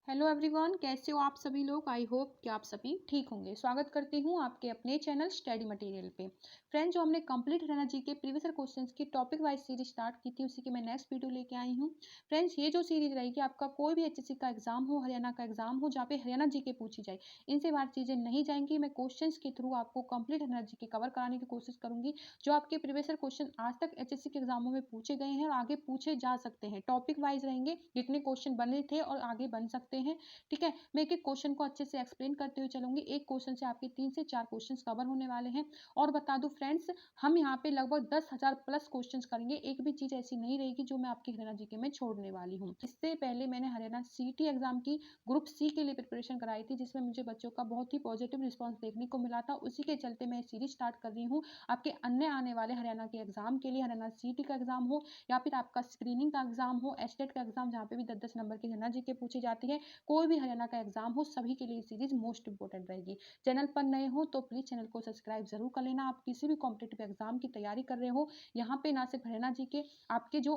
Hello everyone, कैसे हो आप सभी लोग। आई होप कि आप सभी ठीक होंगे। स्वागत करती हूँ आपके अपने चैनल स्टडी मटेरियल पे। फ्रेंड्स, जो हमने कंप्लीट हरियाणा जी के प्रीवियस क्वेश्चंस की टॉपिक वाइज सीरीज स्टार्ट की थी, उसी की मैं नेक्स्ट वीडियो लेके आई हूँ। फ्रेंड्स, ये जो सीरीज रहेगी, आपका कोई भी एचएससी का एग्जाम हो, हरियाणा का एग्जाम हो, जहाँ पे हरियाणा जी के पूछी जाए, इनसे बाहर चीजें नहीं जाएंगी। मैं क्वेश्चन के थ्रू आपको कंप्लीट हरियाणा जी के कवर कराने की कोशिश करूंगी। जो आपके प्रीवियस क्वेश्चन आज तक एचएससी के एग्जामों में पूछे गए हैं और आगे पूछे जा सकते हैं, टॉपिक वाइज रहेंगे, जितने क्वेश्चन बने थे और आगे बन सकते हैं। ठीक है, मैं एक एक क्वेश्चन को अच्छे से एक्सप्लेन करते हुए चलूंगी। एक क्वेश्चन से आपके 3 से 4 क्वेश्चंस कवर होने वाले हैं। और बता दूं फ्रेंड्स, हम यहाँ पे लगभग 10,000 प्लस क्वेश्चंस करेंगे। एक भी चीज ऐसी नहीं रहेगी जो मैं आपकी हरियाणा जीके में छोड़ने वाली हूँ। इससे पहले मैंने हरियाणा सीटी एग्जाम की ग्रुप सी के लिए प्रिपरेशन कराई थी, जिसमें मुझे बच्चों का बहुत ही पॉजिटिव रिस्पॉन्स देखने को मिला था। उसी के चलते मैं सीरीज स्टार्ट कर रही हूँ आपके अन्य आने वाले हरियाणा के एग्जाम के लिए। हरियाणा सीटी का एग्जाम हो या फिर आपका स्क्रीनिंग का एग्जाम हो, एस्टेट का एग्जाम, जहाँ पे भी 10-10 नंबर की हरियाणा जीके पूछी जाती है, कोई भी हरियाणा का एग्जाम हो, सभी के लिए सीरीज मोस्ट इंपोर्टेंट रहेगी। चैनल पर नए हो तो प्लीज चैनल को सब्सक्राइब जरूर कर लेना। आप किसी भी कॉम्पिटेटिव एग्जाम की तैयारी कर रहे हो, यहाँ पे ना सिर्फ हरियाणा जी के आपके जो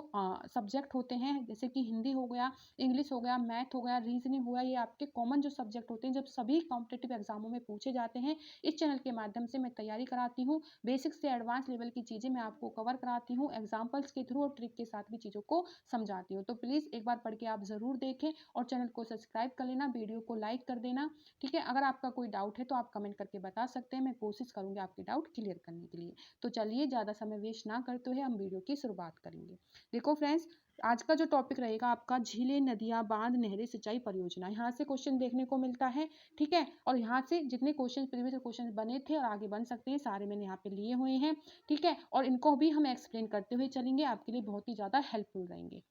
सब्जेक्ट होते हैं, जैसे कि हिंदी हो गया, इंग्लिश हो गया, मैथ हो गया, रीजनिंग हो गया, ये आपके कॉमन जो सब्जेक्ट होते हैं, जब सभी कॉम्पिटेटिव एग्जामों में पूछे जाते हैं, इस चैनल के माध्यम से मैं तैयारी कराती हूँ। बेसिक से एडवांस लेवल की चीजें मैं आपको कवर कराती हूँ, एग्जाम्पल्स के थ्रू और ट्रिक के साथ भी चीजों को समझाती हूँ। तो प्लीज एक बार पढ़ के आप जरूर देखें और चैनल को सब्सक्राइब कर लेना, वीडियो को लाइक कर देना। ठीक है, अगर आपका कोई डाउट है तो आप कमेंट करके बता सकते हैं, मैं कोशिश करूंगी आपके डाउट क्लियर करने के लिए। तो चलिए, ज़्यादा समय वेस्ट ना करते हुए हम वीडियो की शुरुआत करेंगे। देखो फ्रेंड्स, आज का जो टॉपिक रहेगा आपका झीलें, नदियां, बांध, नहरें, सिंचाई परियोजना। यहाँ से क्वेश्चन देखने को मिलता है। ठीक है, और यहाँ से जितने क्वेश्चन प्रीवियस क्वेश्चन बने थे और आगे बन सकते हैं, सारे मैंने यहाँ पे लिए हुए हैं। ठीक है, और इनको भी हम एक्सप्लेन करते हुए चलेंगे, आपके लिए बहुत ही ज़्यादा हेल्पफुल रहेंगे।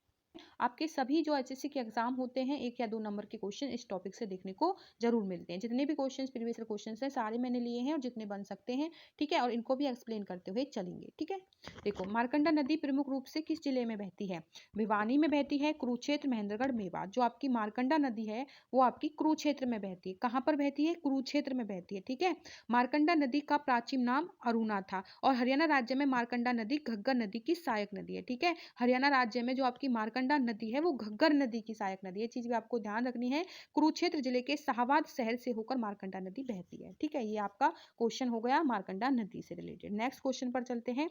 आपके सभी जो एचएससी के एग्जाम होते हैं, 1 या 2 नंबर के क्वेश्चन इस टॉपिक से देखने को जरूर मिलते हैं। जितने भी क्वेश्चन प्रीवियस क्वेश्चन हैं, सारे मैंने लिए हैं और जितने बन सकते हैं। ठीक है, और इनको भी एक्सप्लेन करते हुए चलेंगे। ठीक है, देखो, मारकंडा नदी प्रमुख रूप से किस जिले में बहती है? भिवानी में बहती है, कुरुक्षेत्र, महेंद्रगढ़, मेवात। जो आपकी मारकंडा नदी है वो आपकी कुरुक्षेत्र में बहती है। कहाँ पर बहती है? कुरुक्षेत्र में बहती है। ठीक है, मारकंडा नदी का प्राचीन नाम अरुणा था और हरियाणा राज्य में मारकंडा नदी घग्गर नदी की सहायक नदी है। ठीक है, हरियाणा राज्य में जो आपकी मारकंडा नदी है वो घग्गर नदी की सहायक नदी है। चीज भी आपको ध्यान रखनी है। कुरुक्षेत्र जिले के शाहबाद शहर से होकर मारकंडा नदी बहती है। ठीक है, ये आपका क्वेश्चन हो गया मारकंडा नदी से रिलेटेड। नेक्स्ट क्वेश्चन पर चलते हैं।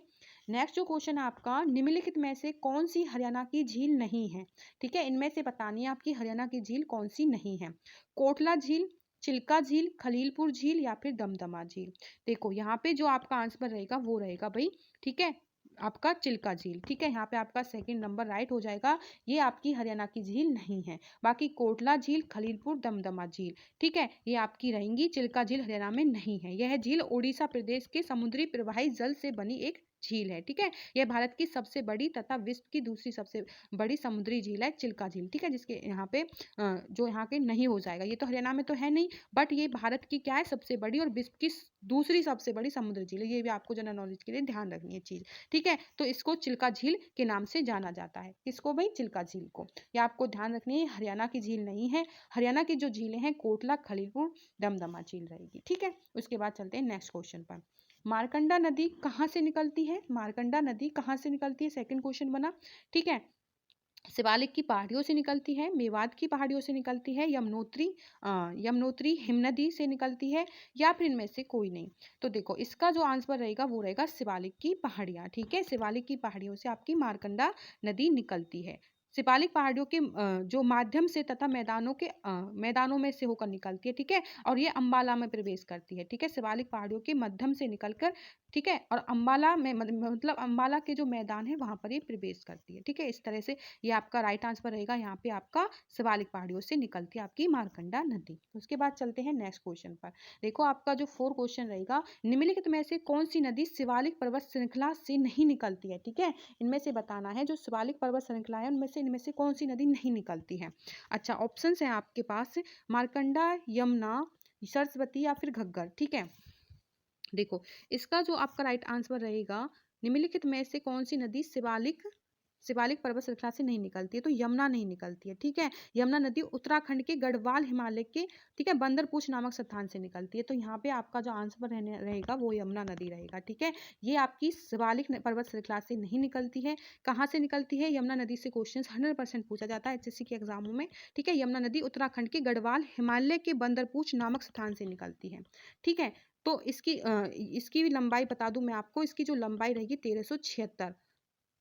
नेक्स्ट जो क्वेश्चन है आपका, निम्नलिखित में से कौन सी हरियाणा की झील नहीं है? ठीक है, इनमें से बतानी है आपकी हरियाणा की झील कौन सी नहीं है। कोटला झील, चिल्का झील, खलीलपुर झील या फिर दमदमा झील। देखो, यहाँ पे जो आपका आंसर रहेगा वो रहेगा भाई, ठीक है, आपका चिल्का झील। ठीक है, यहाँ पे आपका सेकंड नंबर राइट हो जाएगा। ये आपकी हरियाणा की झील नहीं है। बाकी कोटला झील, खलीलपुर, दमदमा झील, ठीक है, ये आपकी रहेंगी। चिल्का झील हरियाणा में नहीं है। यह झील उड़ीसा प्रदेश के समुद्री प्रवाही जल से बनी एक झील है। ठीक है, यह भारत की सबसे बड़ी तथा विश्व की दूसरी सबसे बड़ी समुद्री झील है चिल्का झील। ठीक है, जिसके यहाँ पे जो यहाँ के नहीं हो जाएगा। ये तो हरियाणा में तो है नहीं, बट ये भारत की क्या है, सबसे बड़ी और विश्व की दूसरी सबसे बड़ी समुद्री झील है। ये भी आपको जनरल नॉलेज के लिए ध्यान रखनी है चीज। ठीक है, तो इसको चिल्का झील के नाम से जाना जाता है। किसको भाई? चिल्का झील को। ये आपको ध्यान रखनी है, हरियाणा की झील नहीं है। हरियाणा की जो झीलें हैं, कोटला, खलीलपुर, दमदमा झील रहेगी। ठीक है, उसके बाद चलते हैं नेक्स्ट क्वेश्चन पर। मारकंडा नदी कहाँ से निकलती है? मारकंडा नदी कहाँ से निकलती है? सेकंड क्वेश्चन बना। ठीक है, शिवालिक की पहाड़ियों से निकलती है, मेवात की पहाड़ियों से निकलती है, यमुनोत्री हिमनदी से निकलती है, या फिर इनमें से कोई नहीं। तो देखो, इसका जो आंसर रहेगा वो रहेगा शिवालिक की पहाड़ियाँ। ठीक है, शिवालिक की पहाड़ियों से आपकी मारकंडा नदी निकलती है। शिवालिक पहाड़ियों के जो माध्यम से तथा मैदानों में से होकर निकलती है। ठीक है, और ये अंबाला में प्रवेश करती है। ठीक है, शिवालिक पहाड़ियों के मध्यम से निकलकर, ठीक है, और अंबाला में मतलब अंबाला के जो मैदान है वहां पर ये प्रवेश करती है। ठीक है, इस तरह से ये आपका राइट आंसर रहेगा। यहाँ पे आपका शिवालिक पहाड़ियों से निकलती है आपकी मारकंडा नदी। उसके बाद चलते हैं नेक्स्ट क्वेश्चन पर। देखो, आपका जो 4 क्वेश्चन रहेगा, निम्नलिखित में से कौन सी नदी शिवालिक पर्वत श्रृंखला से नहीं निकलती है? ठीक है, इनमें से बताना है जो शिवालिक पर्वत श्रृंखला है उनमें से इनमें से कौन सी नदी नहीं निकलती है। अच्छा, ऑप्शन है आपके पास, मारकंडा, यमुना, सरस्वती या फिर घग्गर। ठीक है, देखो, इसका जो आपका राइट आंसर रहेगा, निम्नलिखित में से कौन सी नदी शिवालिक शिवालिक पर्वत श्रृंखला से नहीं निकलती है, तो यमुना नहीं निकलती है। ठीक है, यमुना नदी उत्तराखंड के गढ़वाल हिमालय के, ठीक है, बंदरपूछ नामक स्थान से निकलती है। तो यहाँ पे आपका जो आंसर रहने रहेगा वो यमुना नदी रहेगा। ठीक है, ये आपकी शिवालिक पर्वत श्रृंखला से नहीं निकलती है। कहाँ से निकलती है? यमुना नदी से क्वेश्चन 100% पूछा जाता है एचएससी के एग्जामों में। ठीक है, यमुना नदी उत्तराखंड के गढ़वाल हिमालय के बंदरपूछ नामक स्थान से निकलती है। ठीक है, तो इसकी भी लंबाई बता दूं मैं आपको, इसकी जो लंबाई रहेगी 1376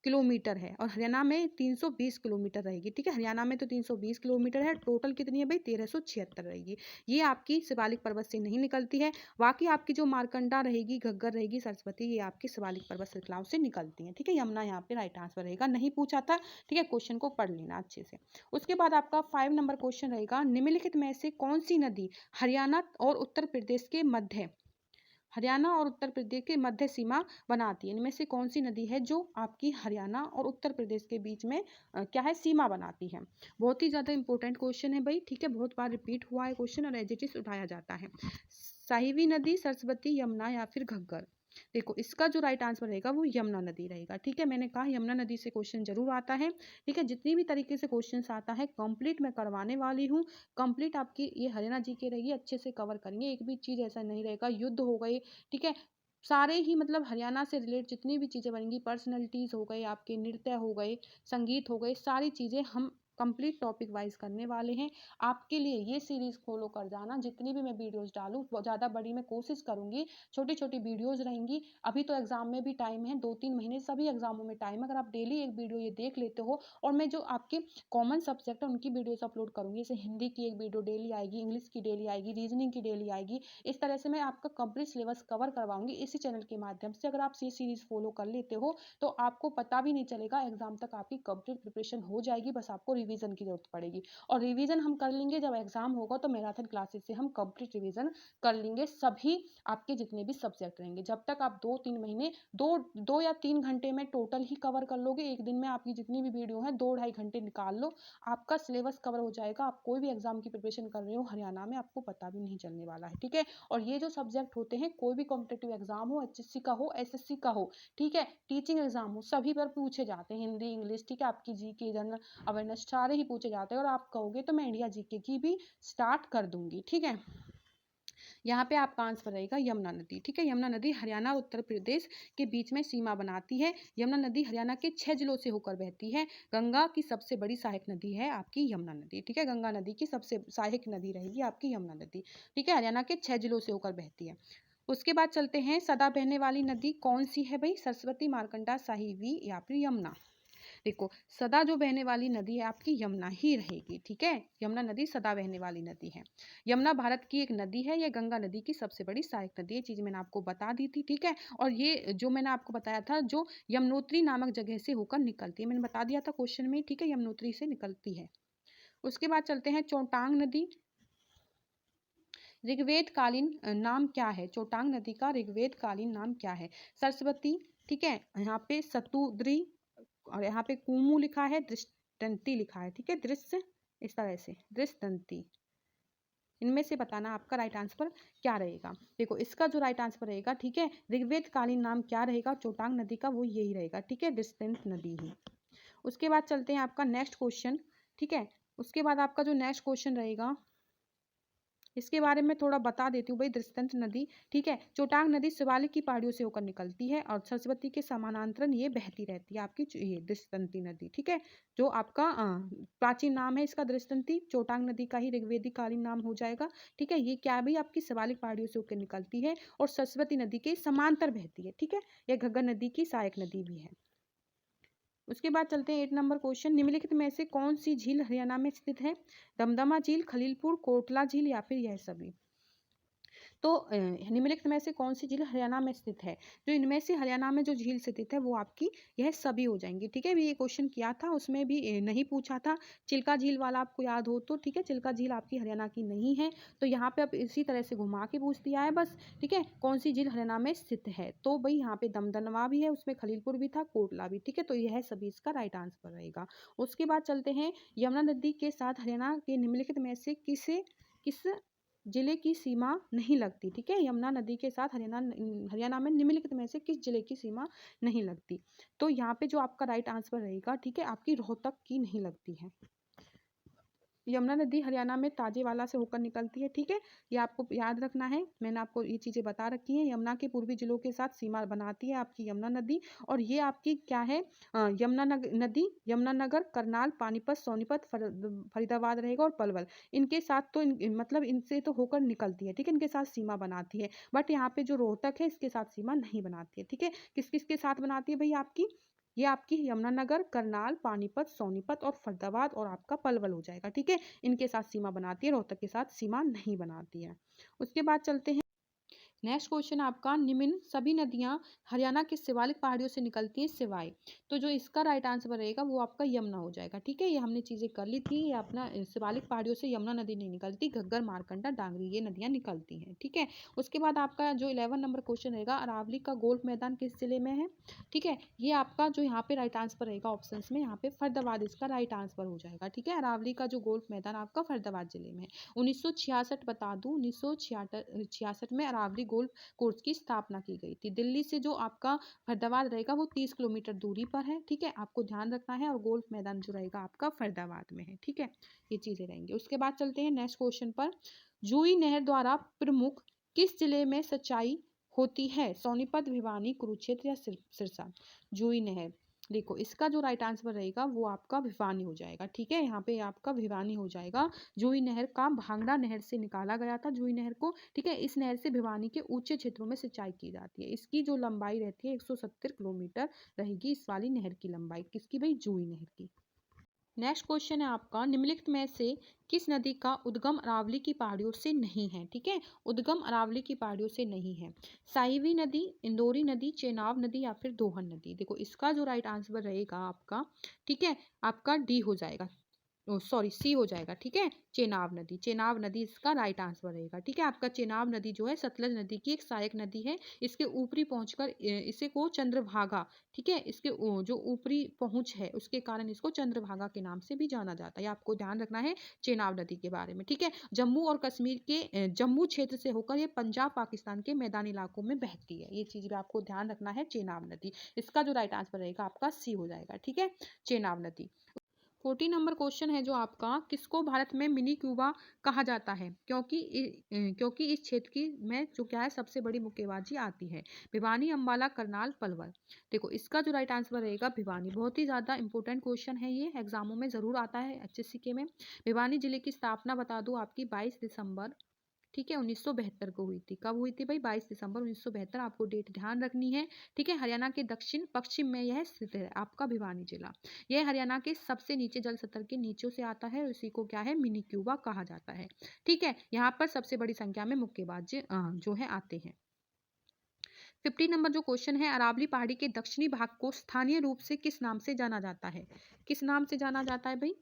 किलोमीटर है और हरियाणा में 320 किलोमीटर रहेगी। ठीक है, हरियाणा में तो 320 किलोमीटर है, टोटल कितनी है भाई? 1376 रहेगी। ये आपकी शिवालिक पर्वत से नहीं निकलती है। बाकी आपकी जो मारकंडा रहेगी, घग्गर रहेगी, सरस्वती, ये आपकी शिवालिक पर्वत श्रृंखलाओं से निकलती है। ठीक है, यमुना यहाँ पे राइट आंसर रहेगा। नहीं पूछा था, ठीक है, क्वेश्चन को पढ़ लेना अच्छे से। उसके बाद आपका 5 नंबर क्वेश्चन रहेगा, निम्नलिखित में से कौन सी नदी हरियाणा और उत्तर प्रदेश के मध्य, हरियाणा और उत्तर प्रदेश के मध्य सीमा बनाती है? इनमें से कौन सी नदी है जो आपकी हरियाणा और उत्तर प्रदेश के बीच में क्या है, सीमा बनाती है? बहुत ही ज्यादा इंपॉर्टेंट क्वेश्चन है भाई। ठीक है, बहुत बार रिपीट हुआ है क्वेश्चन और एज इट इज उठाया जाता है। साहिवी नदी, सरस्वती, यमुना या फिर घग्गर? देखो, इसका जो राइट आंसर रहेगा वो यमुना नदी रहेगा। ठीक है, मैंने कहा यमुना नदी से क्वेश्चन जरूर आता है। ठीक है, जितनी भी तरीके से क्वेश्चन आता है कंप्लीट मैं करवाने वाली हूँ। कंप्लीट आपकी ये हरियाणा जी के रहेगी, अच्छे से कवर करेंगे, एक भी चीज ऐसा नहीं रहेगा। युद्ध हो गए, ठीक है, सारे ही मतलब हरियाणा से रिलेटेड जितनी भी चीजें बनेंगी, पर्सनैलिटीज हो गए, आपके नृत्य हो गए, संगीत हो गए, सारी चीजें हम कंप्लीट टॉपिक वाइज करने वाले हैं। आपके लिए ये सीरीज फॉलो कर जाना, जितनी भी मैं वीडियोस डालूं ज़्यादा बड़ी मैं कोशिश करूंगी, छोटी छोटी वीडियोस रहेंगी। अभी तो एग्जाम में भी टाइम है, 2-3 महीने सभी एग्जामों में टाइम है। अगर आप डेली एक वीडियो ये देख लेते हो, और मैं जो आपके कॉमन सब्जेक्ट है उनकी वीडियोस अपलोड करूंगी, जैसे हिंदी की एक वीडियो डेली आएगी, इंग्लिश की डेली आएगी, रीजनिंग की डेली आएगी, इस तरह से मैं आपका कंप्लीट सिलेबस कवर करवाऊंगी इसी चैनल के माध्यम से। अगर आप ये सीरीज फॉलो कर लेते हो तो आपको पता भी नहीं चलेगा, एग्जाम तक आपकी कंप्लीट प्रिपरेशन हो जाएगी, बस आपको रिवीजन की जरूरत पड़ेगी। और रिवीजन हम कर लेंगे, जब एग्जाम होगा तो मैराथन क्लासेस से हम कंप्लीट रिवीजन कर लेंगे सभी आपके जितने भी सब्जेक्ट रहेंगे। जब तक आप 2-3 महीने 2 या 3 घंटे में टोटल ही कवर कर लोगे, एक दिन में आपकी जितनी भी वीडियो है 2-2.5 घंटे निकाल लो, आपका सिलेबस कवर हो जाएगा। आप कोई भी एग्जाम की प्रिपरेशन कर रहे हो हरियाणा में, आपको पता भी नहीं चलने वाला है। ठीक है, और ये जो सब्जेक्ट होते हैं, कोई भी कॉम्पिटेटिव एग्जाम हो, एचएससी का हो, एसएससी का हो, ठीक है, टीचिंग एग्जाम हो, सभी पर पूछे जाते हैं, हिंदी, इंग्लिश, ठीक है, आपकी जीके, जनरल अवेयरनेस, सारे ही पूछे जाते हैं। और आप कहोगे तो मैं इंडिया जीके की भी स्टार्ट कर दूंगी। ठीक है, यहाँ पे आपका आंसर रहेगा यमुना नदी। ठीक है, यमुना नदी हरियाणा और उत्तर प्रदेश के बीच में सीमा बनाती है। यमुना नदी हरियाणा के 6 जिलों से होकर बहती है। गंगा की सबसे बड़ी सहायक नदी है आपकी यमुना नदी। ठीक है, गंगा नदी की सबसे सहायक नदी रहेगी आपकी यमुना नदी। ठीक है, हरियाणा के 6 जिलों से होकर बहती है। उसके बाद चलते हैं, सदा बहने वाली नदी कौन सी है भाई? सरस्वती, मार्कंडा, साहिवी या फिर यमुना? देखो, सदा जो बहने वाली नदी है आपकी यमुना ही रहेगी। ठीक है, यमुना नदी सदा बहने वाली नदी है। यमुना भारत की एक नदी है, यह गंगा नदी की सबसे बड़ी सहायक नदी है। चीज मैंने आपको बता दी थी। ठीक है, और ये जो मैंने आपको बताया था, जो यमुनोत्री नामक जगह से होकर निकलती है, मैंने बता दिया था क्वेश्चन में। ठीक है, यमुनोत्री से निकलती है। उसके बाद चलते हैं, चोटांग नदी ऋग्वेद कालीन नाम क्या है? चोटांग नदी का ऋग्वेद कालीन नाम क्या है? सरस्वती, ठीक है, यहाँ पे सतुद्री, और यहाँ पे कुमु लिखा है, दृष्टंती लिखा है। ठीक है, दृश्य, इस तरह से दृष्टंती। इनमें से बताना आपका राइट आंसर क्या रहेगा। देखो, इसका जो राइट आंसर रहेगा, ठीक है, ऋग्वेद कालीन नाम क्या रहेगा चोटांग नदी का? वो यही रहेगा। ठीक है, दृष्टंत नदी ही। उसके बाद चलते हैं आपका नेक्स्ट क्वेश्चन। ठीक है, उसके बाद आपका जो नेक्स्ट क्वेश्चन रहेगा, इसके बारे में थोड़ा बता देती हूँ भाई। दृष्टंत नदी, ठीक है, चोटांग नदी शिवालिक की पहाड़ियों से होकर निकलती है और सरस्वती के समानांतर ये बहती रहती है आपकी ये दृष्टंती नदी। ठीक है, जो आपका प्राचीन नाम है इसका दृष्टंती, चोटांग नदी का ही ऋग्वेदिक कालीन नाम हो जाएगा। ठीक है, ये क्या भी आपकी शिवालिक पहाड़ियों से होकर निकलती है और सरस्वती नदी के समांतर बहती है। ठीक है, यह घग्गर नदी की सहायक नदी भी है। उसके बाद चलते हैं 8 नंबर क्वेश्चन, निम्नलिखित में से कौन सी झील हरियाणा में स्थित है? दमदमा झील, खलीलपुर, कोटला झील या फिर यह सभी? तो निम्नलिखित में से कौन सी झील हरियाणा में स्थित है? जो इनमें से हरियाणा में जो झील स्थित है वो आपकी यह सभी हो जाएंगी। ठीक है, भी ये क्वेश्चन किया था, उसमें भी नहीं पूछा था। चिल्का झील वाला आपको याद हो तो, ठीक है, चिल्का झील आपकी हरियाणा की नहीं है, तो यहाँ पे अब इसी तरह से घुमा के पूछ दिया है बस। ठीक है, कौन सी झील हरियाणा में स्थित है? तो भाई यहाँ पे दमदमा भी है, उसमें खलीलपुर भी था, कोटला भी। ठीक है, तो यह सभी इसका राइट आंसर रहेगा। उसके बाद चलते हैं, यमुना नदी के साथ हरियाणा के निम्नलिखित में से किस जिले की सीमा नहीं लगती, ठीक है। यमुना नदी के साथ हरियाणा में निम्नलिखित में से किस जिले की सीमा नहीं लगती? तो यहाँ पे जो आपका राइट आंसर रहेगा, ठीक है, आपकी रोहतक की नहीं लगती है। यमुना नदी हरियाणा में ताजेवाला से होकर निकलती है, ठीक है। ये आपको याद रखना है, मैंने आपको ये चीज़ें बता रखी हैं। यमुना के पूर्वी जिलों के साथ सीमा बनाती है आपकी यमुना नदी, और ये आपकी क्या है, नदी यमुनानगर, करनाल, पानीपत, सोनीपत, फरीदाबाद रहेगा और पलवल, इनके साथ तो मतलब इनसे तो होकर निकलती है, ठीक है, इनके साथ सीमा बनाती है। बट यहाँ पे जो रोहतक है इसके साथ सीमा नहीं बनाती है, ठीक है। किस किस के साथ बनाती है भाई आपकी? ये आपकी यमुनानगर, करनाल, पानीपत, सोनीपत और फरीदाबाद और आपका पलवल हो जाएगा, ठीक है। इनके साथ सीमा बनाती है, रोहतक के साथ सीमा नहीं बनाती है। उसके बाद चलते हैं, नेक्स्ट क्वेश्चन आपका, निम्न सभी नदियां हरियाणा के शिवालिक पहाड़ियों से निकलती हैं सिवाय, तो जो इसका राइट आंसर रहेगा वो आपका यमुना हो जाएगा, ठीक है। ये हमने चीजें कर ली थी, ये अपना शिवालिक पहाड़ियों से यमुना नदी नहीं निकलती, घग्गर, मारकंडा, डांगरी ये नदियां निकलती हैं, ठीक है। उसके बाद आपका जो 11 नंबर क्वेश्चन रहेगा, अरावली का गोल्फ मैदान किस जिले में है, ठीक है। ये आपका जो यहाँ पे राइट आंसर रहेगा ऑप्शन में, यहाँ पे फरीदाबाद इसका राइट आंसर हो जाएगा, ठीक है। अरावली का जो गोल्फ मैदान आपका फरीदाबाद जिले में है। 1966 बता दूं, 1966 में अरावली गोल्फ कोर्स की स्थापना की गई थी। दिल्ली से जो आपका फरीदाबाद रहेगा वो 30 किलोमीटर दूरी पर है, ठीक है, आपको ध्यान रखना है। और गोल्फ मैदान जो रहेगा आपका फरीदाबाद में है, ठीक है। ये चीजें रहेंगी। उसके बाद चलते हैं नेक्स्ट क्वेश्चन पर, जूही नहर द्वारा प्रमुख किस जिले में सिंचाई होती है, सोनीपत, भिवानी, कुरुक्षेत्र या सिरसा? जूही नहर, देखो इसका जो राइट आंसर रहेगा वो आपका भिवानी हो जाएगा, ठीक है। यहाँ पे आपका भिवानी हो जाएगा। जूही नहर का भांगड़ा नहर से निकाला गया था जूही नहर को, ठीक है। इस नहर से भिवानी के ऊंचे क्षेत्रों में सिंचाई की जाती है। इसकी जो लंबाई रहती है 170 किलोमीटर रहेगी, इस वाली नहर की लंबाई, किसकी भाई, जूही नहर की। नेक्स्ट क्वेश्चन है आपका, निम्नलिखित में से किस नदी का उद्गम अरावली की पहाड़ियों से नहीं है, ठीक है। उद्गम अरावली की पहाड़ियों से नहीं है। साहिबी नदी, इंदौरी नदी, चेनाब नदी या फिर दोहन नदी? देखो इसका जो राइट आंसर रहेगा आपका, ठीक है, आपका डी हो जाएगा, सॉरी सी हो जाएगा, ठीक है। चेनाब नदी, चेनाब नदी इसका राइट आंसर रहेगा, ठीक है। आपका चेनाब नदी जो है सतलज नदी की एक सहायक नदी है। इसके ऊपरी पहुंचकर इसे को चंद्रभागा, ठीक है, इसके जो ऊपरी पहुंच है उसके कारण इसको चंद्रभागा के नाम से भी जाना जाता है। आपको ध्यान रखना है चेनाब नदी के बारे में, ठीक है। जम्मू और कश्मीर के जम्मू क्षेत्र से होकर ये पंजाब पाकिस्तान के मैदानी इलाकों में बहती है, ये चीज भी आपको ध्यान रखना है। चेनाब नदी, इसका जो राइट आंसर रहेगा आपका सी हो जाएगा, ठीक है, चेनाब नदी। 14 नंबर क्वेश्चन है जो आपका, किसको भारत में मिनी क्यूबा कहा जाता है, क्योंकि इस क्षेत्र की में जो क्या है सबसे बड़ी मुक्केबाजी आती है? भिवानी, अंबाला, करनाल, पलवल? देखो इसका जो राइट आंसर रहेगा भिवानी। बहुत ही ज्यादा इंपॉर्टेंट क्वेश्चन है, ये एग्जामों में जरूर आता है एचएससी के में। भिवानी जिले की स्थापना बता दूं आपकी 22 दिसंबर, ठीक है, 1972 को हुई थी। कब हुई थी भाई? 22 दिसंबर 1972, आपको डेट ध्यान रखनी है, ठीक है। हरियाणा के दक्षिण पश्चिम में यह स्थित है आपका भिवानी जिला। यह हरियाणा के सबसे नीचे जल स्तर के नीचे से आता है और इसी को क्या है, मिनी क्यूबा कहा जाता है, ठीक है। यहाँ पर सबसे बड़ी संख्या में मुक्केबाज जो है आते हैं। 15 नंबर जो क्वेश्चन है, अरावली पहाड़ी के दक्षिणी भाग को स्थानीय रूप से किस नाम से जाना जाता है? किस नाम से जाना जाता है भाई?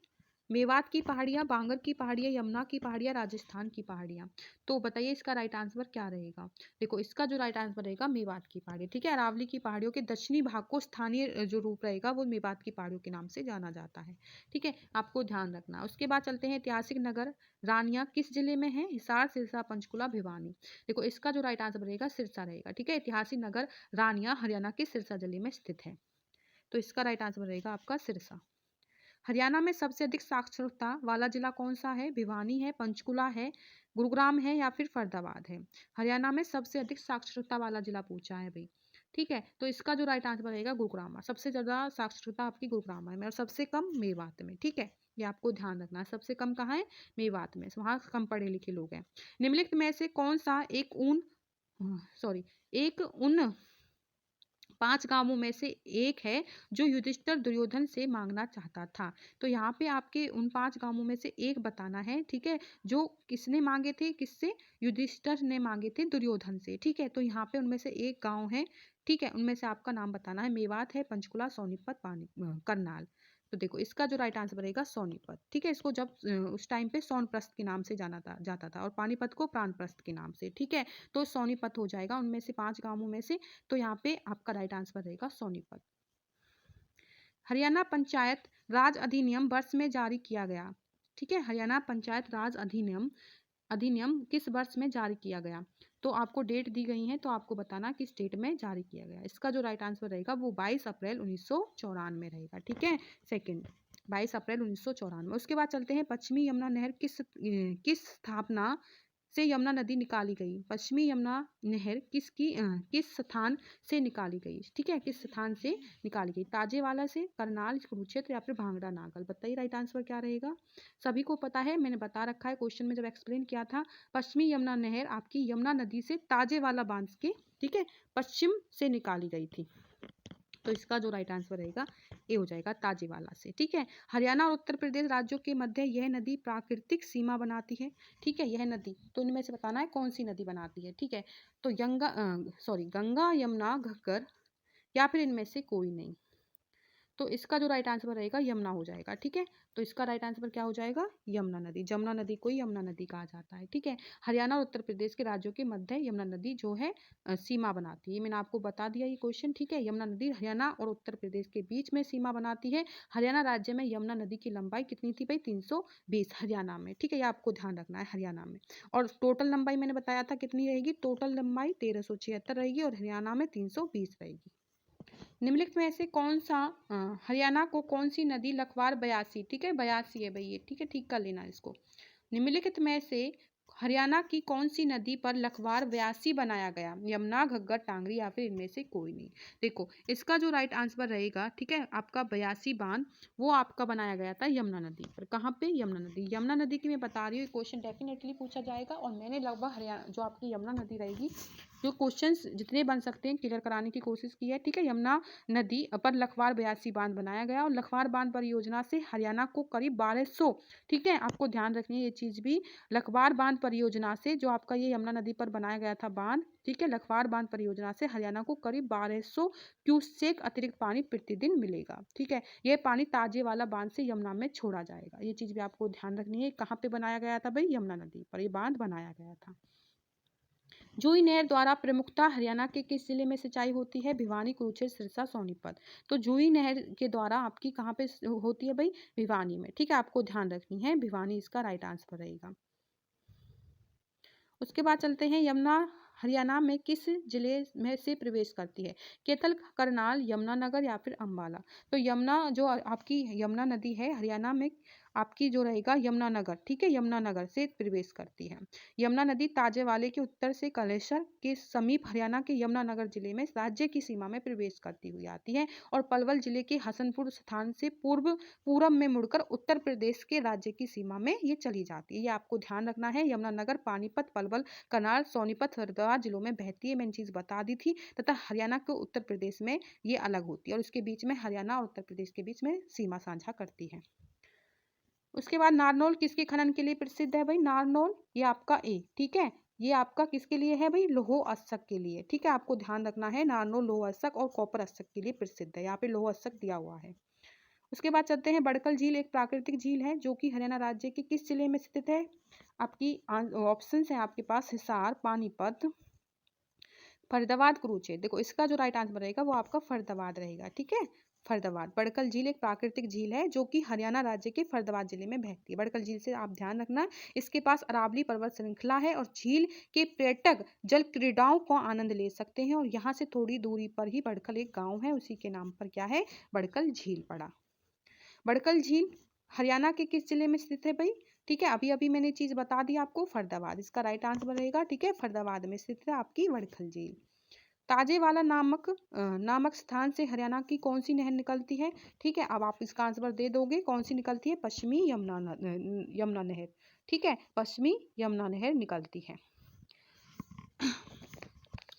मेवात की पहाड़ियां, बांगर की पहाड़ियां, यमुना की पहाड़ियां, राजस्थान की पहाड़ियां? तो बताइए इसका राइट आंसर क्या रहेगा? देखो इसका जो राइट आंसर रहेगा मेवात की पहाड़ी, ठीक है। अरावली की पहाड़ियों के दक्षिणी भाग को स्थानीय जो रूप रहेगा वो मेवात की पहाड़ियों के नाम से जाना जाता है, ठीक है, आपको ध्यान रखना है। उसके बाद चलते हैं, ऐतिहासिक नगर रानिया किस जिले में है? हिसार, सिरसा, पंचकुला, भिवानी? देखो इसका जो राइट आंसर रहेगा सिरसा रहेगा, ठीक है। ऐतिहासिक नगर रानिया हरियाणा के सिरसा जिले में स्थित है, तो इसका राइट आंसर रहेगा आपका सिरसा। हरियाणा में सबसे अधिक साक्षरता वाला जिला कौन सा है? भिवानी है, पंचकुला है, गुरुग्राम है या फिर फरीदाबाद है? हरियाणा में सबसे अधिक साक्षरता वाला जिला पूछा है भाई, ठीक है। तो इसका जो राइट आंसर रहेगा गुरुग्राम। सबसे ज्यादा साक्षरता आपकी गुरुग्राम में और सबसे कम मेवात में, ठीक है। ये आपको ध्यान रखना है, सबसे कम कहाँ है? मेवात में, वहां कम पढ़े लिखे लोग हैं। निम्नलिखित में से कौन सा एक उन 5 गांवों में से एक है जो युधिष्ठिर दुर्योधन से मांगना चाहता था? तो यहाँ पे आपके उन 5 गांवों में से एक बताना है, ठीक है, जो किसने मांगे थे, किससे? युधिष्ठिर ने मांगे थे दुर्योधन से, ठीक है। तो यहाँ पे उनमें से एक गांव है, ठीक है, उनमें से आपका नाम बताना है। मेवात है, पंचकुला, सोनीपत, करनाल? तो देखो इसका जो राइट आंसर रहेगा सोनीपत, ठीक है। इसको जब उस टाइम पे सोनप्रस्थ के नाम से जाता था और पानीपत को प्राणप्रस्थ के नाम से, ठीक है। तो सोनीपत हो जाएगा उनमें से 5 गांवों में से, तो यहाँ पे आपका राइट आंसर रहेगा सोनीपत। हरियाणा पंचायत राज अधिनियम वर्ष में जारी किया गया, ठीक है। हरियाणा पंचायत राज अधिनियम अधिनियम किस वर्ष में जारी किया गया? तो आपको डेट दी गई है, तो आपको बताना किस डेट में जारी किया गया। इसका जो राइट आंसर रहेगा वो 22 अप्रैल 1994 रहेगा। ठीक है, सेकंड 22 अप्रैल 1994। उसके बाद चलते हैं, पश्चिमी यमुना नहर किस स्थापना से यमुना नदी निकाली गई? पश्चिमी यमुना नहर किस स्थान से निकाली गई? ठीक है, किस स्थान से निकाली गई? ताजेवाला से, करनाल, कुरुक्षेत्र या फिर भांगड़ा नागल? बताइए राइट आंसर क्या रहेगा। सभी को पता है, मैंने बता रखा है क्वेश्चन में जब एक्सप्लेन किया था। पश्चिमी यमुना नहर आपकी यमुना नदी से ताजेवाला बांध के, ठीक है, पश्चिम से निकाली गई थी। तो इसका जो राइट आंसर रहेगा ये हो जाएगा ताजेवाला से। ठीक है, हरियाणा और उत्तर प्रदेश राज्यों के मध्य यह नदी प्राकृतिक सीमा बनाती है। ठीक है, यह नदी, तो इनमें से बताना है कौन सी नदी बनाती है। ठीक है, तो गंगा, यमुना, घग्गर या फिर इनमें से कोई नहीं। तो इसका जो राइट आंसर रहेगा यमुना हो जाएगा। ठीक है, तो इसका राइट आंसर क्या हो जाएगा? यमुना नदी। जमुना नदी को यमुना नदी कहा जाता है। ठीक है, हरियाणा और उत्तर प्रदेश के राज्यों के मध्य यमुना नदी जो है सीमा बनाती है। मैंने आपको बता दिया ये क्वेश्चन। ठीक है, यमुना नदी हरियाणा और उत्तर प्रदेश के बीच में सीमा बनाती है। हरियाणा राज्य में यमुना नदी की लंबाई कितनी थी भाई? 320 हरियाणा में। ठीक है, ये आपको ध्यान रखना है, हरियाणा में। और टोटल लंबाई मैंने बताया था कितनी रहेगी? टोटल लंबाई 1376 रहेगी और हरियाणा में 320 रहेगी। निम्नलिखित में से कौन सा हरियाणा को कौन सी नदी लखवार 82, ठीक है 82 है भाई ये, ठीक है, ठीक कर लेना इसको। निम्नलिखित में से हरियाणा की कौन सी नदी पर लखवार 82 बनाया गया? यमुना, घग्गर, टांगरी या फिर इनमें से कोई नहीं। देखो इसका जो राइट आंसर रहेगा, ठीक है, आपका 82 बांध वो आपका बनाया गया था यमुना नदी पर। कहाँ पे? यमुना नदी। यमुना नदी की मैं बता रही हूँ, क्वेश्चन डेफिनेटली पूछा जाएगा। और मैंने लगभग हरियाणा जो आपकी यमुना नदी रहेगी, जो क्वेश्चंस जितने बन सकते हैं क्लियर कराने की कोशिश की है। ठीक है, यमुना नदी पर लखवार 82 बांध बनाया गया और लखवार बांध परियोजना से हरियाणा को करीब 1200, ठीक है, आपको ध्यान रखनी है ये चीज भी। लखवार बांध परियोजना से जो आपका ये यमुना नदी पर बनाया गया था बांध, ठीक है, लखवार बांध परियोजना से हरियाणा को करीब 1200 क्यूसेक अतिरिक्त पानी प्रतिदिन मिलेगा। ठीक है, ये पानी ताजे वाला बांध से यमुना में छोड़ा जाएगा। ये चीज भी आपको ध्यान रखनी है। कहाँ पे बनाया गया था भाई? यमुना नदी पर ये बांध बनाया गया था। जूही नहर द्वारा प्रमुखता हरियाणा के किस जिले में सिंचाई होती है? भिवानी, कुरुक्षेत्र, सिरसा, सोनीपत। तो जूही नहर के द्वारा आपकी कहाँ पे होती है भाई? भिवानी में। ठीक है, आपको ध्यान रखनी है, भिवानी इसका राइट आंसर रहेगा। उसके बाद चलते हैं, यमुना हरियाणा में किस जिले में से प्रवेश करती है? कैथल, करनाल, यमुनानगर या फिर अंबाला? तो यमुना जो आपकी यमुना नदी है हरियाणा में आपकी जो रहेगा यमुनानगर, ठीक है, यमुनानगर से प्रवेश करती है। यमुना नदी ताजेवाले के उत्तर से कलेसर के समीप हरियाणा के यमुनानगर जिले में राज्य की सीमा में प्रवेश करती हुई आती है और पलवल जिले के हसनपुर स्थान से पूरब में मुड़कर उत्तर प्रदेश के राज्य की सीमा में ये चली जाती है। ये आपको ध्यान रखना है। यमुनानगर पानीपत, पलवल, करनाल, सोनीपत, फरीदाबाद जिलों में बहती है, मैंने चीज बता दी थी। तथा हरियाणा के उत्तर प्रदेश में ये अलग होती है और इसके बीच में हरियाणा और उत्तर प्रदेश के बीच में सीमा साझा करती है। उसके बाद नारनौल किसके खनन के लिए प्रसिद्ध है भाई? नारनौल ये आपका ए, ठीक है, ये आपका किसके लिए है भाई? लौह अयस्क के लिए। ठीक है, आपको ध्यान रखना है, नारनौल लौह अयस्क और कॉपर अयस्क के लिए प्रसिद्ध है। यहाँ पे लौह अयस्क दिया हुआ है। उसके बाद चलते हैं, बड़कल झील एक प्राकृतिक झील है जो कि हरियाणा राज्य के किस जिले में स्थित है? आपकी ऑप्शंस है आपके पास, हिसार, पानीपत, फरीदाबाद, कुरुक्षेत्र। देखो इसका जो राइट आंसर रहेगा वो आपका फरीदाबाद रहेगा। ठीक है, फरीदाबाद। बड़कल झील एक प्राकृतिक झील है जो कि हरियाणा राज्य के फरीदाबाद जिले में बहती है। बड़कल झील से आप ध्यान रखना, इसके पास अरावली पर्वत श्रृंखला है और झील के पर्यटक जल क्रीड़ाओं को आनंद ले सकते हैं। और यहाँ से थोड़ी दूरी पर ही बड़कल एक गाँव है, उसी के नाम पर क्या है? बड़कल झील पड़ा। बड़कल झील हरियाणा के किस जिले में स्थित है भाई? ठीक है, अभी अभी मैंने चीज बता दी आपको, फरीदाबाद इसका राइट आंसर रहेगा। ठीक है, फरीदाबाद में स्थित है आपकी बड़कल झील। ताजेवाला नामक स्थान से हरियाणा की कौन सी नहर निकलती है? ठीक है, अब आप इसका आंसर दे दोगे, कौन सी निकलती है? पश्चिमी यमुना नहर। ठीक है, पश्चिमी यमुना नहर निकलती है।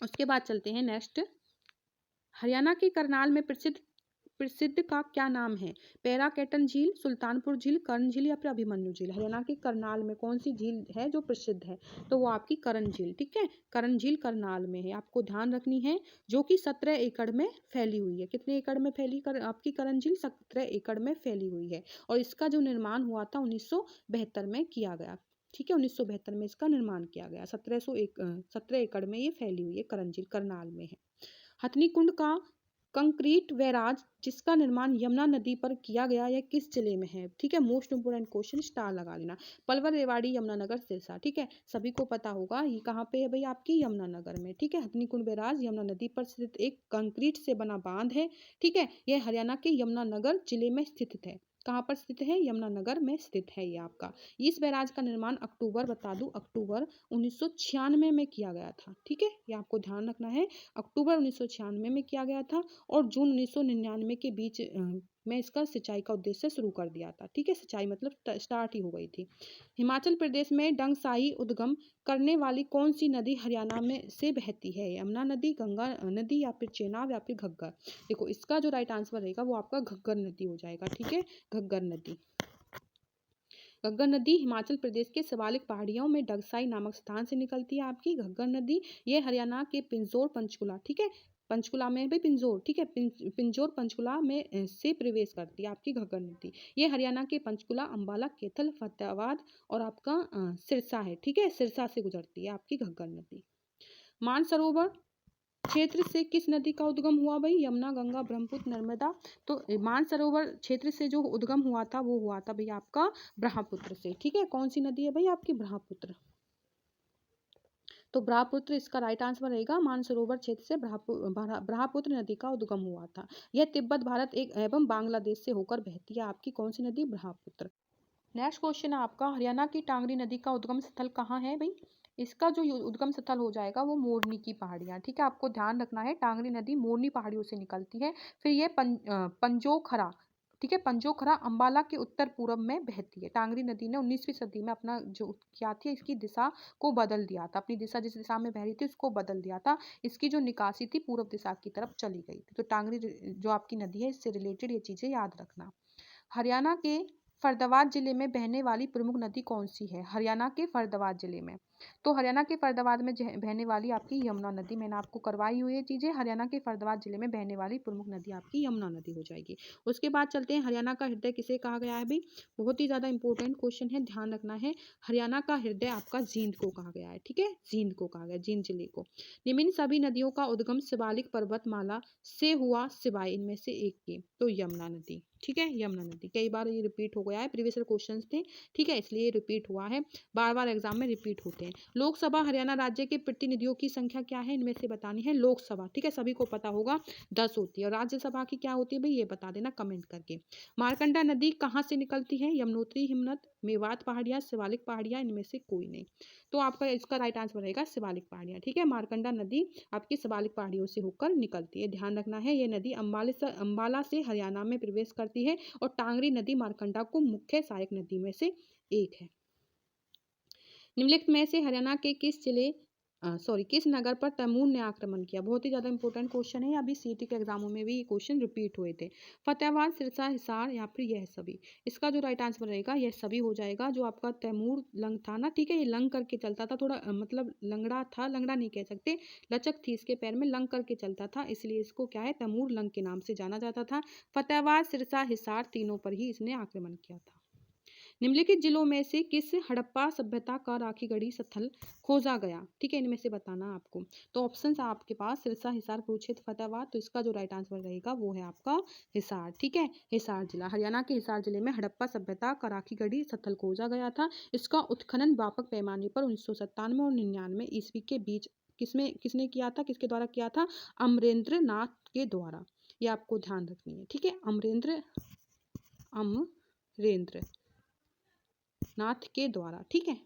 उसके बाद चलते हैं नेक्स्ट, हरियाणा के करनाल में प्रसिद्ध का क्या नाम है? पैराकेटन झील, सुल्तानपुर झील, कर्ण झील या फिर अभिमन्यु झील? हरियाणा के करनाल में कौन सी झील है जो प्रसिद्ध है? तो वो आपकी कर्ण झील। ठीक है, कर्ण झील करनाल में है, आपको ध्यान रखनी है, जो कि 17 एकड़ में फैली हुई है। कितने एकड़ में फैली आपकी कर्ण झील? 17 एकड़ में फैली हुई है। और इसका जो निर्माण हुआ था 1972 में किया गया। ठीक है, 1972 में इसका निर्माण किया गया। 17 एकड़ में ये फैली हुई है, कर्ण झील करनाल में है। हथनी कुंड का कंक्रीट बैराज जिसका निर्माण यमुना नदी पर किया गया, यह किस जिले में है? ठीक है, मोस्ट इंपोर्टेंट क्वेश्चन, स्टार लगा लेना। पलवल, रेवाड़ी, यमुनानगर, सिरसा। ठीक है, सभी को पता होगा ये कहाँ पे है भाई, आपकी यमुनानगर में। ठीक है, हथनीकुंड बैराज यमुना नदी पर स्थित एक कंक्रीट से बना बांध है। ठीक है, यह हरियाणा के यमुनानगर जिले में स्थित है। कहाँ पर स्थित है? यमुनानगर में स्थित है ये आपका। इस बैराज का निर्माण अक्टूबर, बता दूं, अक्टूबर 1996 में किया गया था। ठीक है, ये आपको ध्यान रखना है, अक्टूबर 1996 में किया गया था और जून 1999 के बीच में इसका सिंचाई का उद्देश्य शुरू कर दिया था। ठीक है, सिंचाई मतलब स्टार्ट ही हो गई थी। हिमाचल प्रदेश में डंगसाई उद्गम करने वाली कौन सी नदी हरियाणा में से बहती है? यमुना नदी, गंगा नदी, या फिर चेनाब, या फिर घग्गर? देखो, इसका जो राइट आंसर रहेगा वो आपका घग्गर नदी हो जाएगा। ठीक है, घग्गर नदी। घग्गर नदी हिमाचल प्रदेश के शिवालिक पहाड़ियों में डगसाई नामक स्थान से निकलती है आपकी घग्गर नदी। ये हरियाणा के पिंजौर, पंचकुला, ठीक है, पंचकुला में भी पिंजौर, ठीक है, पिंजौर पंचकुला में से प्रवेश करती है आपकी घग्गर नदी। ये हरियाणा के पंचकुला, अंबाला, कैथल, फतेहाबाद और आपका सिरसा है। ठीक है, सिरसा से गुजरती है आपकी घग्गर नदी। मानसरोवर क्षेत्र से किस नदी का उद्गम हुआ भाई? यमुना, गंगा, ब्रह्मपुत्र, नर्मदा। तो मानसरोवर क्षेत्र से जो उद्गम हुआ था वो हुआ था भाई आपका ब्रह्मपुत्र से। ठीक है, कौन सी नदी है भाई आपकी? ब्रह्मपुत्र। तो ब्रह्मपुत्र इसका राइट आंसर रहेगा। मानसरोवर क्षेत्र से ब्रह्मपुत्र नदी का उद्गम हुआ था। यह तिब्बत, भारत एक एवं बांग्लादेश से होकर बहती है आपकी कौन सी नदी? ब्रह्मपुत्र। नेक्स्ट क्वेश्चन है आपका, हरियाणा की टांगरी नदी का उद्गम स्थल कहाँ है भाई? इसका जो उद्गम स्थल हो जाएगा वो मोरनी की पहाड़ियाँ। ठीक है, आपको ध्यान रखना है, टांगरी नदी मोरनी पहाड़ियों से निकलती है। फिर ये पंजोखरा, ठीक है, पंजोखरा अंबाला के उत्तर पूर्व में बहती है। टांगरी नदी ने 19वीं सदी में अपना जो क्या थी, इसकी दिशा को बदल दिया था। अपनी दिशा जिस दिशा में बह रही थी उसको बदल दिया था। इसकी जो निकासी थी पूर्व दिशा की तरफ चली गई थी। तो टांगरी जो आपकी नदी है इससे रिलेटेड ये चीजें याद रखना। हरियाणा के फरीदाबाद जिले में बहने वाली प्रमुख नदी कौन सी है? हरियाणा के फरीदाबाद जिले में, तो हरियाणा के फरीदाबाद में बहने वाली आपकी यमुना नदी। मैंने आपको करवाई हुई है चीजें। हरियाणा के फरीदाबाद जिले में बहने वाली प्रमुख नदी आपकी यमुना नदी हो जाएगी। उसके बाद चलते हैं, हरियाणा का हृदय किसे कहा गया है भाई? बहुत ही ज्यादा इंपॉर्टेंट क्वेश्चन है, ध्यान रखना है। हरियाणा का हृदय आपका जींद को कहा गया है। ठीक है, जींद को कहा गया, जींद जिले को। निम्न सभी नदियों का उद्गम शिवालिक पर्वतमाला से हुआ सिवाय इनमें से एक के, तो यमुना नदी। ठीक है, यमुना नदी। कई बार ये रिपीट हो गया है, प्रीवियस क्वेश्चन थे। ठीक है, इसलिए रिपीट हुआ है, बार बार एग्जाम में रिपीट होते हैं। लोकसभा हरियाणा राज्य के प्रतिनिधियों की संख्या क्या है? इनमें से बतानी है। लोकसभा, ठीक है, सभी को पता होगा 10 होती है। और राज्यसभा की क्या होती है भाई, ये बता देना कमेंट करके। मारकंडा नदी कहाँ से निकलती है? यमुनोत्री, हिमनद, मेवात पहाड़ियाँ, शिवालिक पहाड़ियाँ, इनमें से कोई नहीं। तो आपका इसका राइट आंसर रहेगा शिवालिक पहाड़ियाँ। ठीक है, मारकंडा नदी आपकी शिवालिक पहाड़ियों से होकर निकलती है। ध्यान रखना है, ये नदी अंबाला से हरियाणा में प्रवेश करती है और टांगरी नदी मारकंडा को मुख्य सहायक नदी में से एक है। निम्नलिखित में से हरियाणा के किस नगर पर तैमूर ने आक्रमण किया? बहुत ही ज्यादा इंपॉर्टेंट क्वेश्चन है, अभी सीटी के एग्जामों में भी ये क्वेश्चन रिपीट हुए थे। फतेहाबाद, सिरसा, हिसार, या फिर यह सभी? इसका जो राइट आंसर रहेगा यह सभी हो जाएगा। जो आपका तैमूर लंग था ना, ठीक है, ये लंग करके चलता था, थोड़ा मतलब लंगड़ा था, लंगड़ा नहीं कह सकते, लचक थी इसके पैर में, लंग करके चलता था, इसलिए इसको क्या है, तैमूर लंग के नाम से जाना जाता था। फतेहाबाद, सिरसा, हिसार तीनों पर ही इसने आक्रमण किया था। निम्नलिखित जिलों में से किस हड़प्पा सभ्यता का राखीगढ़ी स्थल खोजा गया? ठीक है, इनमें से बताना आपको। तो ऑप्शंस आपके पास सिरसा, हिसार, कुरुक्षेत्र, फतेहाबाद। तो इसका जो राइट आंसर रहेगा वो है आपका हिसार। ठीक है, हिसार जिला, हरियाणा के हिसार जिले में हड़प्पा सभ्यता का राखीगढ़ी स्थल खोजा गया था। इसका उत्खनन व्यापक पैमाने पर 1997 और 99 ईस्वी के बीच किसने किया था, किसके द्वारा किया था? अमरेंद्र नाथ के द्वारा। ये आपको ध्यान रखनी है। ठीक है, अमरेंद्र नाथ के द्वारा। ठीक है,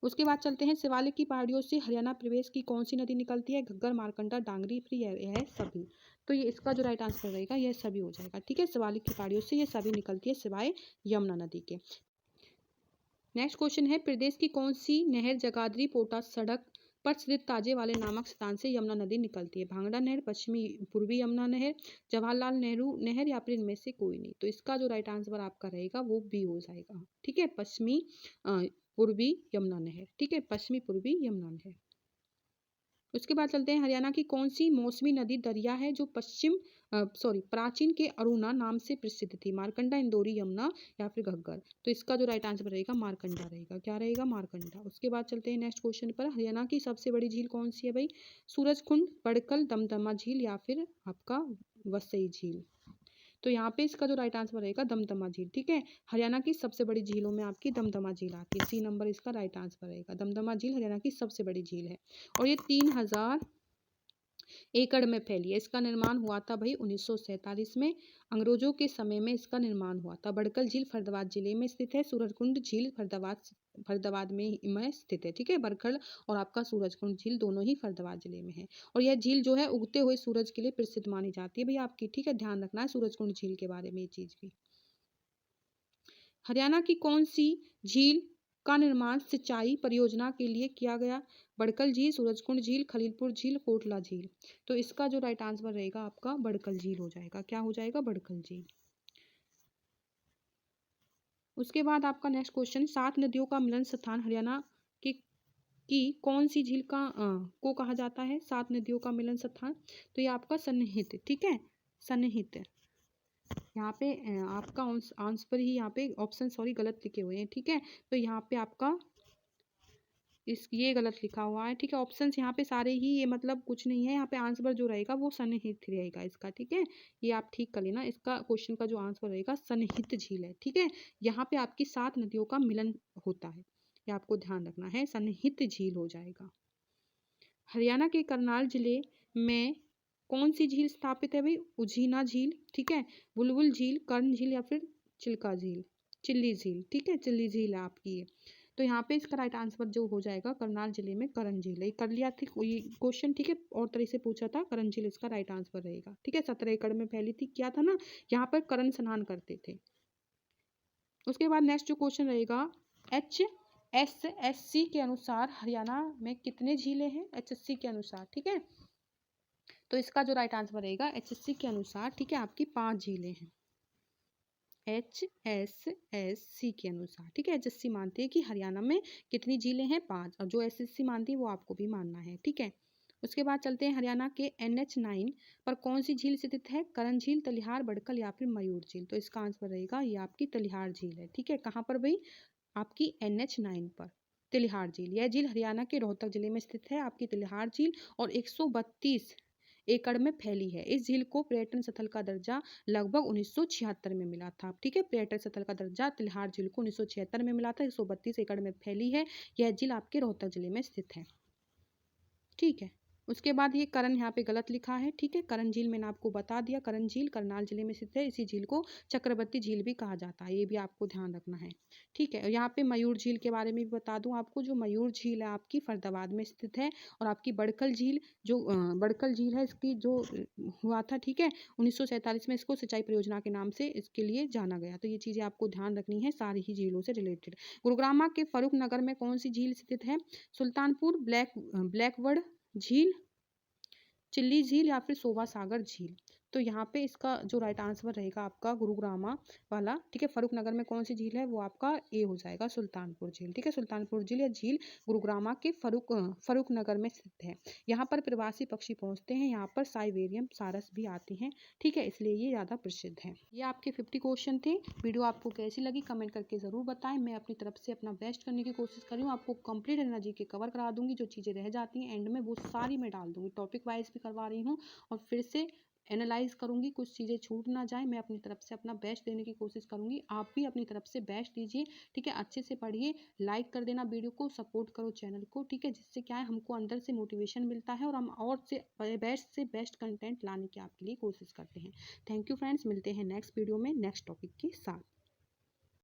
उसके बाद चलते हैं, शिवालिक की पहाड़ियों से हरियाणा प्रवेश की कौन सी नदी निकलती है? घग्गर, मारकंडा, डांगरी, फिर यह सभी? तो ये इसका जो राइट आंसर रहेगा यह सभी हो जाएगा। ठीक है, शिवालिक की पहाड़ियों से ये सभी निकलती है सिवाय यमुना नदी के। नेक्स्ट क्वेश्चन है, प्रदेश की कौन सी नहर जगाधरी पोटा सड़क पर स्थित ताजे वाले नामक स्थान से यमुना नदी निकलती है? भांगड़ा नहर, पश्चिमी पूर्वी यमुना नहर, जवाहरलाल नेहरू नहर, या फिर इनमें से कोई नहीं? तो इसका जो राइट आंसर आपका रहेगा वो बी हो जाएगा। ठीक है, पश्चिमी पूर्वी यमुना नहर। ठीक है, पश्चिमी पूर्वी यमुना नहर। उसके बाद चलते हैं, हरियाणा की कौन सी मौसमी नदी दरिया है जो प्राचीन के अरुणा नाम से प्रसिद्ध थी? मारकंडा, इंदौरी, यमुना, या फिर घग्गर? तो इसका जो राइट आंसर रहेगा मारकंडा रहेगा। क्या रहेगा? मारकंडा। उसके बाद चलते हैं नेक्स्ट क्वेश्चन पर, हरियाणा की सबसे बड़ी झील कौन सी है भाई? सूरजकुंड, बड़कल, दमदमा झील, या फिर आपका वसई झील। तो यहाँ पे इसका जो राइट आंसर रहेगा दमदमा झील। ठीक है, हरियाणा की सबसे बड़ी झीलों में आपकी दमदमा झील आती है। सी नंबर इसका राइट आंसर रहेगा। दमदमा झील हरियाणा की सबसे बड़ी झील है और ये 3000 एकड़ में फैली है। इसका निर्माण हुआ था भाई 1947 में, अंग्रेजों के समय में इसका निर्माण हुआ था। बड़कल झील फरीदाबाद जिले में स्थित है। सूरजकुंड झील फरीदाबाद में स्थित है। ठीक है, बड़कल और आपका सूरजकुंड झील दोनों ही फरीदाबाद जिले में है और यह झील जो है उगते हुए सूरज के लिए प्रसिद्ध मानी जाती है भैया आपकी। ठीक है, ध्यान रखना है सूरजकुंड झील के बारे में ये चीज भी। हरियाणा की कौन सी झील का निर्माण सिंचाई परियोजना के लिए किया गया? बड़कल झील, सूरजकुंड झील, खलीलपुर झील, कोटला झील। तो इसका जो राइट आंसर रहेगा आपका बड़कल झील हो जाएगा। क्या हो जाएगा? बड़कल झील। उसके बाद आपका नेक्स्ट क्वेश्चन, 7 नदियों का मिलन स्थान हरियाणा की कौन सी झील को कहा जाता है? 7 नदियों का मिलन स्थान, तो ये आपका सन्निहित। ठीक है, सन्निहित। यहाँ पे आपका आंसर ही यहाँ पे ऑप्शन गलत लिखे हुए हैं। ठीक है, तो यहाँ पे आपका ये गलत लिखा हुआ है। ठीक है, ऑप्शंस यहाँ पे सारे ही ये मतलब कुछ नहीं है। यहाँ पे आंसर जो रहेगा वो सन्निहित रहेगा इसका। ठीक है, ये आप ठीक कर लेना। इसका क्वेश्चन का जो आंसर रहेगा सन्निहित झील है। ठीक है, यहाँ पे आपकी 7 नदियों का मिलन होता है, ये आपको ध्यान रखना है। सन्निहित झील हो जाएगा। हरियाणा के करनाल जिले में कौन सी झील स्थापित है भाई? उझीना झील। ठीक है, बुलबुल झील, कर्ण झील या फिर चिल्का झील, चिल्ली झील। ठीक है, चिल्ली झील है आपकी ये। तो यहाँ पे इसका राइट आंसर जो हो जाएगा करनाल जिले में कर्ण झील है। कर लिया थी ये क्वेश्चन। ठीक है, और तरह से पूछा था, कर्ण झील इसका राइट आंसर रहेगा। ठीक है, 17 एकड़ में फैली थी। क्या था ना, यहाँ पर कर्ण स्नान करते थे। उसके बाद नेक्स्ट जो क्वेश्चन रहेगा, HSSC के अनुसार हरियाणा में कितने झीलें हैं? HSC के अनुसार। ठीक है, तो इसका जो राइट आंसर रहेगा HSC के अनुसार, ठीक है, आपकी 5 झीलें हैं। HSSC के अनुसार। ठीक है, HSC मानती है कि हरियाणा में कितनी झीलें हैं? 5, और जो SSC मानती है वो आपको भी मानना है। ठीक है, उसके बाद चलते हैं, हरियाणा के NH9 पर कौन सी झील स्थित है? करण झील, तलिहार, बड़कल या फिर मयूर झील। तो इसका आंसर रहेगा ये आपकी तलिहार झील है। ठीक है, कहाँ पर भाई? आपकी NH9 पर तिलिहार झील। यह झील हरियाणा के रोहतक जिले में स्थित है आपकी तिलिहार झील और 132 एकड़ में फैली है। इस झील को पर्यटन स्थल का दर्जा लगभग 1976 में मिला था। ठीक है, पर्यटन स्थल का दर्जा तिलिहार झील को 1976 में मिला था। 132 एकड़ में फैली है। यह झील आपके रोहतक जिले में स्थित है। ठीक है, उसके बाद ये करण यहाँ पे गलत लिखा है। ठीक है, करण झील मैंने आपको बता दिया, करण झील करनाल जिले में स्थित है। इसी झील को चक्रवर्ती झील भी कहा जाता है, ये भी आपको ध्यान रखना है। ठीक है, यहाँ पे मयूर झील के बारे में भी बता दूं आपको। जो मयूर झील है आपकी फरीदाबाद में स्थित है और आपकी बड़कल झील जो बड़कल झील है इसकी जो हुआ था, ठीक है, 1947 में इसको सिंचाई परियोजना के नाम से इसके लिए जाना गया। तो ये चीज़ें आपको ध्यान रखनी है सारी ही झीलों से रिलेटेड। गुरुग्राम के फरूख नगर में कौन सी झील स्थित है? सुल्तानपुर ब्लैकवर्ड झील, चिल्ली झील या फिर शोभा सागर झील। तो यहाँ पे इसका जो राइट आंसर रहेगा आपका गुरुग्रामा वाला। ठीक है, फरूख नगर में कौन सी झील है? वो आपका ए हो जाएगा, सुल्तानपुर झील। ठीक है, सुल्तानपुर झील या झील गुरुग्रामा के फरूख नगर में स्थित है। यहाँ पर प्रवासी पक्षी पहुँचते हैं। यहाँ पर साइबेरियन सारस भी आती हैं। ठीक है, इसलिए ये ज़्यादा प्रसिद्ध है। ये आपके 50 क्वेश्चन थे। वीडियो आपको कैसी लगी कमेंट करके ज़रूर बताएं। मैं अपनी तरफ से अपना बेस्ट करने की कोशिश कर रही हूँ। आपको कंप्लीट एनर्जी के कवर करा दूंगी। जो चीज़ें रह जाती हैं एंड में वो सारी मैं डाल दूंगी। टॉपिक वाइज भी करवा रही हूँ और फिर से एनालाइज करूंगी, कुछ चीज़ें छूट ना जाए। मैं अपनी तरफ से अपना बेस्ट देने की कोशिश करूंगी। आप भी अपनी तरफ से बेस्ट दीजिए। ठीक है, अच्छे से पढ़िए, लाइक कर देना वीडियो को, सपोर्ट करो चैनल को। ठीक है, जिससे क्या है हमको अंदर से मोटिवेशन मिलता है और हम और से बेस्ट कंटेंट लाने की आपके लिए कोशिश करते हैं। थैंक यू फ्रेंड्स, मिलते हैं नेक्स्ट वीडियो में नेक्स्ट टॉपिक के साथ।